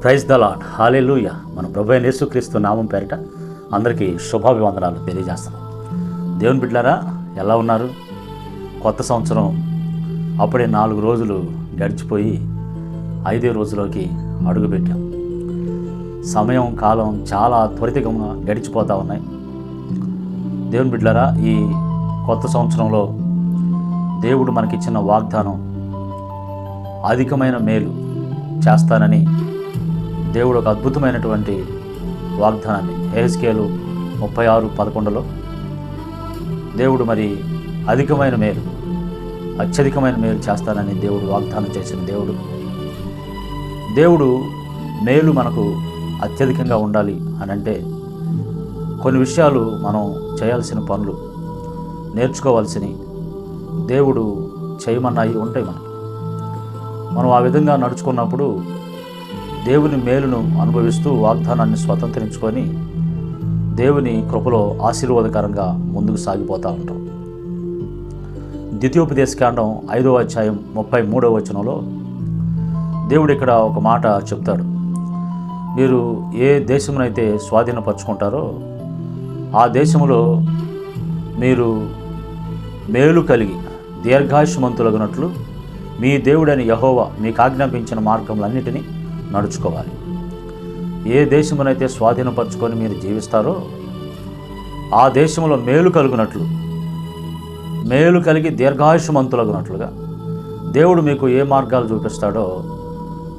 Praise the lord, హల్లెలూయా. మన ప్రభు అయిన యేసుక్రీస్తు నామం పేరిట అందరికీ శుభాభివందనాలు తెలియజేస్తున్నాం. దేవుని బిడ్డలారా, ఎలా ఉన్నారు? కొత్త సంవత్సరం అప్పుడే 4 రోజులు గడిచిపోయి 5వ రోజులోకి అడుగుపెట్టాం. సమయం కాలం చాలా త్వరితగతిన గడిచిపోతూ ఉన్నాయి. దేవుని బిడ్డలారా, ఈ కొత్త సంవత్సరంలో దేవుడు మనకిచ్చిన వాగ్దానం అధికమైన మేలు చేస్తానని దేవుడు ఒక అద్భుతమైనటువంటి వాగ్దానాన్ని యెహెజ్కేలు 36:11 దేవుడు మరి అధికమైన మేలు, అత్యధికమైన మేలు చేస్తానని దేవుడు వాగ్దానం చేసిన దేవుడు మేలు మనకు అత్యధికంగా ఉండాలి అని అంటే కొన్ని విషయాలు మనం చేయాల్సిన పనులు, నేర్చుకోవాల్సినవి దేవుడు చేయమన్నాయి ఉంటాయి. మనం ఆ విధంగా నడుచుకున్నప్పుడు దేవుని మేలును అనుభవిస్తూ వాగ్దానాన్ని స్వతంత్రించుకొని దేవుని కృపలో ఆశీర్వాదకరంగా ముందుకు సాగిపోతూ ఉంటాం. ద్వితీయోపదేశకాండం 5వ అధ్యాయం 33వ వచనంలో దేవుడు ఇక్కడ ఒక మాట చెప్తాడు. మీరు ఏ దేశమునైతే స్వాధీనపరుచుకుంటారో ఆ దేశంలో మీరు మేలు కలిగి దీర్ఘాయుష్మంతులగునట్లు మీ దేవుడైన యెహోవా మీకు ఆజ్ఞాపించిన మార్గములన్నిటినీ నడుచుకోవాలి. ఏ దేశమునైతే స్వాధీనపరచుకొని మీరు జీవిస్తారో ఆ దేశంలో మేలు కలుగునట్లు, మేలు కలిగి దీర్ఘాయుష్మంతులగునట్లుగా దేవుడు మీకు ఏ మార్గాలు చూపిస్తాడో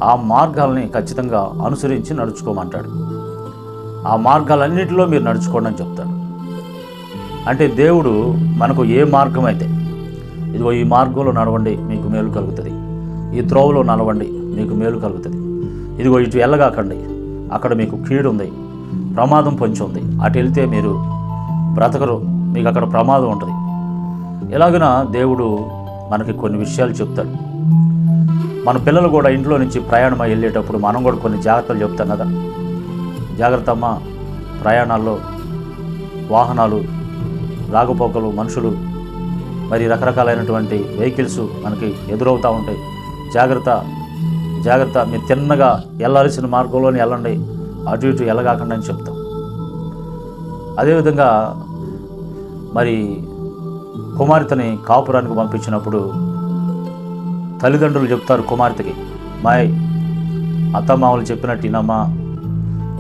ఆ మార్గాలని ఖచ్చితంగా అనుసరించి నడుచుకోమంటాడు. ఆ మార్గాలన్నింటిలో మీరు నడుచుకోండి అని చెప్తాడు. అంటే దేవుడు మనకు ఏ మార్గం అయితే, ఇదిగో ఈ మార్గంలో నడవండి మీకు మేలు కలుగుతుంది, ఈ త్రోవలో నడవండి మీకు మేలు కలుగుతుంది, ఇదిగో ఇటు వెళ్ళగాకండి అక్కడ మీకు కీడు ఉంది, ప్రమాదం పొంచి ఉంది, అటు వెళ్తే మీరు బ్రతకరు, మీకు అక్కడ ప్రమాదం ఉంటుంది. ఇలాగున దేవుడు మనకి కొన్ని విషయాలు చెప్తాడు. మన పిల్లలు కూడా ఇంట్లో నుంచి ప్రయాణమై వెళ్ళేటప్పుడు మనం కూడా కొన్ని జాగ్రత్తలు చెప్తాం కదా. జాగ్రత్త అమ్మ, ప్రయాణాల్లో వాహనాలు, రాకపోకలు, మనుషులు, మరి రకరకాలైనటువంటి వెహికల్స్ మనకి ఎదురవుతూ ఉంటాయి. జాగ్రత్త జాగ్రత్త, మీరు తిన్నగా వెళ్ళాల్సిన మార్గంలోనే వెళ్ళండి, అటు ఇటు వెళ్ళగాకండి అని చెప్తాం. అదేవిధంగా మరి కుమార్తెని కాపురానికి పంపించినప్పుడు తల్లిదండ్రులు చెప్తారు కుమార్తెకి, మాయ్ అత్తమామలు చెప్పినట్టు వినమ్మా,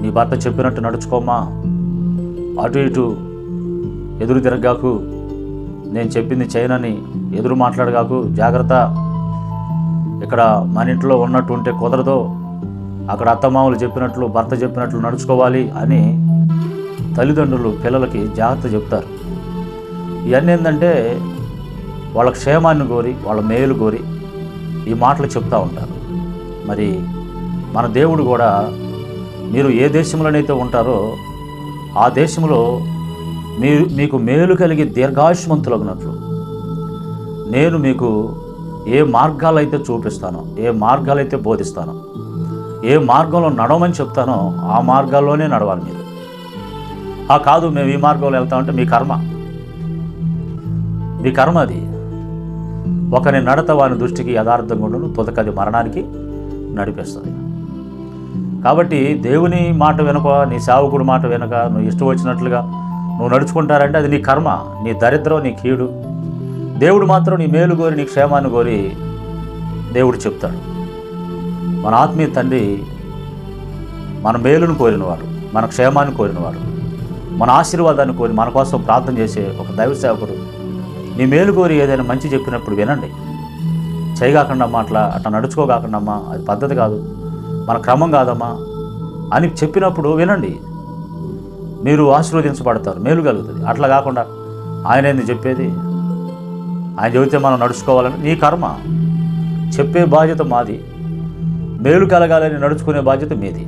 నీ భర్త చెప్పినట్టు నడుచుకోమ్మా, అటు ఇటు ఎదురు తిరగగాకు, నేను చెప్పింది చేయనని ఎదురు మాట్లాడగాకు, జాగ్రత్త, ఇక్కడ మన ఇంట్లో ఉన్నట్టు ఉంటే కుదరదు, అక్కడ అత్తమామలు చెప్పినట్లు భర్త చెప్పినట్లు నడుచుకోవాలి అని తల్లిదండ్రులు పిల్లలకి జాగ్రత్త చెప్తారు. ఇవన్నీ ఏంటంటే వాళ్ళ క్షేమాన్ని కోరి, వాళ్ళ మేలు కోరి ఈ మాటలు చెప్తూ ఉంటారు. మరి మన దేవుడు కూడా మీరు ఏ దేశంలోనైతే ఉంటారో ఆ దేశంలో మీకు మేలు కలిగి దీర్ఘాయుష్మంతులగునట్లు నేను మీకు ఏ మార్గాలైతే చూపిస్తానో, ఏ మార్గాలైతే బోధిస్తానో, ఏ మార్గంలో నడవమని చెప్తానో ఆ మార్గాల్లోనే నడవాలి మీరు. కాదు మేము ఈ మార్గంలో వెళ్తామంటే మీ కర్మ అది. ఒకని నడత వాని దృష్టికి యథార్థంగా ఉండును, తుదకది మరణానికి నడిపిస్తుంది. కాబట్టి దేవుని మాట వెనుక, నీ సేవకుడి మాట వెనుక నువ్వు ఇష్టం వచ్చినట్లుగా నువ్వు నడుచుకుంటారంటే అది నీ కర్మ, నీ దరిద్రం, నీ కీడు. దేవుడు మాత్రం నీ మేలు కోరి, నీ క్షేమాన్ని కోరి దేవుడు చెప్తాడు. మన ఆత్మీయ తండ్రి మన మేలును కోరినవాడు, మన క్షేమాన్ని కోరినవాడు, మన ఆశీర్వాదాన్ని కోరి మన కోసం ప్రార్థన చేసే ఒక దైవ సేవకుడు నీ మేలు కోరి ఏదైనా మంచి చెప్పినప్పుడు వినండి. చేయగాకండమ్మా, అట్లా నడుచుకోగాకండమ్మా, అది పద్ధతి కాదు, మన క్రమం కాదమ్మా అని చెప్పినప్పుడు వినండి. మీరు ఆశీర్వదించబడతారు, మేలు కలుగుతుంది. అట్లా కాకుండా ఆయన ఏంది చెప్పేది, ఆయన చెబితే మనం నడుచుకోవాలని నీ కర్మ. చెప్పే బాధ్యత మాది, మేలు కలగాలని నడుచుకునే బాధ్యత మీది.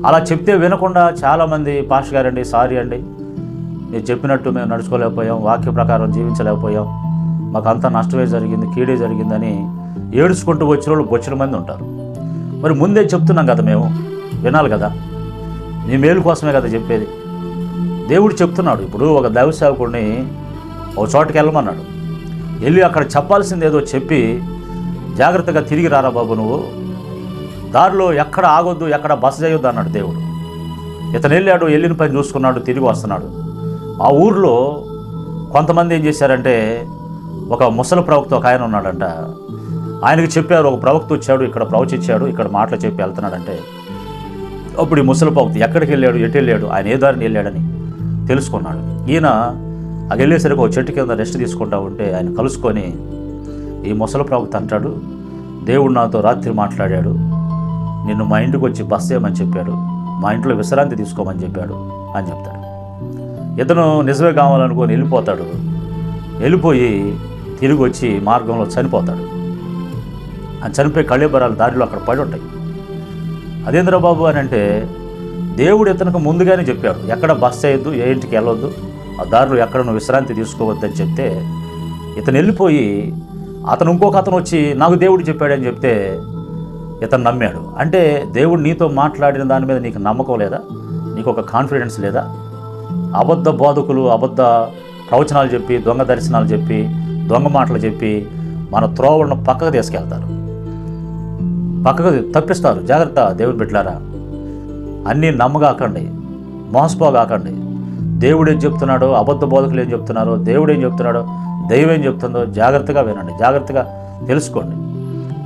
అలా చెప్తే వినకుండా చాలామంది పాస్టర్ గారండి, సారీ అండి, మీరు చెప్పినట్టు మేము నడుచుకోలేకపోయాం, వాక్య ప్రకారం జీవించలేకపోయాం, మాకు అంతా నష్టమే జరిగింది, కీడే జరిగిందని ఏడుచుకుంటూ వచ్చిన వాళ్ళు బొచ్చిన మంది ఉంటారు. మరి ముందే చెప్తున్నాం కదా, మేము వినాలి కదా, నీ మేలు కోసమే కదా చెప్పేది. దేవుడు చెప్తున్నాడు. ఇప్పుడు ఒక దైవ సేవకుడిని ఒక చోటుకి వెళ్ళమన్నాడు, వెళ్ళి అక్కడ చెప్పాల్సింది ఏదో చెప్పి జాగ్రత్తగా తిరిగి రారా బాబు, నువ్వు దారిలో ఎక్కడ ఆగొద్దు, ఎక్కడ బస చేయొద్దు అన్నాడు దేవుడు. ఇతను వెళ్ళాడు, వెళ్ళిన పని చూసుకున్నాడు, తిరిగి వస్తున్నాడు. ఆ ఊరిలో కొంతమంది ఏం చేశారంటే, ఒక ముసలి ప్రవక్త ఒక ఆయన ఉన్నాడంట. ఆయనకి చెప్పారు, ఒక ప్రవక్త వచ్చాడు, ఇక్కడ ప్రవచించాడు, ఇక్కడ మాటలు చెప్పి వెళ్తున్నాడంటే, అప్పుడు ఈ ముసలి ప్రవక్త ఎక్కడికి వెళ్ళాడు, ఎటు వెళ్ళాడు, ఆయన ఏ దారిని వెళ్ళాడని తెలుసుకున్నాడు. ఈయన అది వెళ్ళేసరికి ఒక చెట్టు కింద రెస్ట్ తీసుకుంటా ఉంటే ఆయన కలుసుకొని, ఈ ముసలి ప్రవక్త అంటాడు, దేవుడు నాతో రాత్రి మాట్లాడాడు, నిన్ను మా ఇంటికి వచ్చి బస్ చేయమని చెప్పాడు, మా ఇంట్లో విశ్రాంతి తీసుకోమని చెప్పాడు అని చెప్తాడు. ఇతను నిజమే కావాలనుకొని వెళ్ళిపోతాడు. వెళ్ళిపోయి తిరిగి వచ్చి మార్గంలో చనిపోతాడు. ఆ చనిపోయి కళ్ళేబరాలు దారిలో అక్కడ పడి ఉంటాయి. అదేంద్ర బాబు అని అంటే, దేవుడు ఇతనికి ముందుగానే చెప్పాడు, ఎక్కడ బస్ చేయొద్దు, ఏ ఇంటికి వెళ్ళొద్దు, ఆ దారిలో ఎక్కడ నువ్వు విశ్రాంతి తీసుకోవద్దని చెప్తే, ఇతను వెళ్ళిపోయి అతను ఇంకొక అతను వచ్చి నాకు దేవుడు చెప్పాడని చెప్తే ఇతను నమ్మాడు. అంటే దేవుడు నీతో మాట్లాడిన దాని మీద నీకు నమ్మకం లేదా, నీకు ఒక కాన్ఫిడెన్స్ లేదా? అబద్ధ బోధకులు అబద్ధ ప్రవచనాలు చెప్పి, దొంగ దర్శనాలు చెప్పి, దొంగ మాటలు చెప్పి మన త్రోవలను పక్కకు తీసుకెళ్తారు, పక్కకు తప్పిస్తారు. జాగ్రత్త దేవుని బిడ్డలారా, అన్నీ నమ్మగాకండి, మోసపోగాకండి. దేవుడు ఏం చెప్తున్నాడో, అబద్ధ బోధకులు ఏం చెప్తున్నారో, దేవుడు ఏం చెప్తున్నాడో, దైవం ఏం చెప్తుందో జాగ్రత్తగా వినండి, జాగ్రత్తగా తెలుసుకోండి.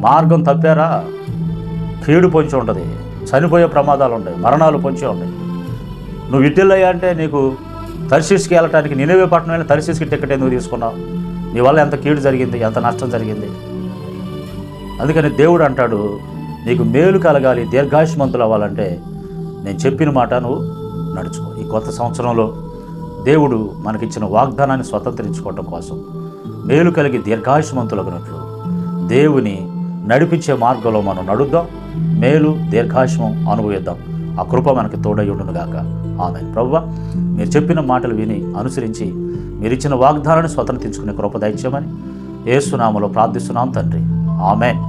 మార్గం తప్పారా, కీడు పొంచి ఉంటుంది, చనిపోయే ప్రమాదాలు ఉంటాయి, మరణాలు పొంచి ఉంటాయి. నువ్వు ఇటెళ్ళయ్యా అంటే నీకు తర్షీష్కి వెళ్ళటానికి, నినివే పట్టణం వెళ్ళి తర్షీష్కి టికెట్ ఎందుకు తీసుకున్నావు? నీ వల్ల ఎంత కీడు జరిగింది, ఎంత నష్టం జరిగింది. అందుకని దేవుడు అంటాడు, నీకు మేలు కలగాలి, దీర్ఘాయుష్మంతులు అవ్వాలంటే నేను చెప్పిన మాట నువ్వు నడుచుకో. ఈ కొత్త సంవత్సరంలో దేవుడు మనకిచ్చిన వాగ్దానాన్ని స్వతంత్రించుకోవటం కోసం మేలు కలిగి దీర్ఘాయుష్మంతులగినట్లు దేవుని నడిపించే మార్గంలో మనం నడుద్దాం, మేలు దీర్ఘాయుష్మం అనుభవిద్దాం. ఆ కృప మనకి తోడై ఉండునుగాక. ఆమేన్. ప్రభువా, మీరు చెప్పిన మాటలు విని అనుసరించి మీరు ఇచ్చిన వాగ్దానాన్ని స్వతంత్రించుకునే కృప దయచేయమని యేసు నామములో ప్రార్థిస్తున్నాం తండ్రి. ఆమేన్.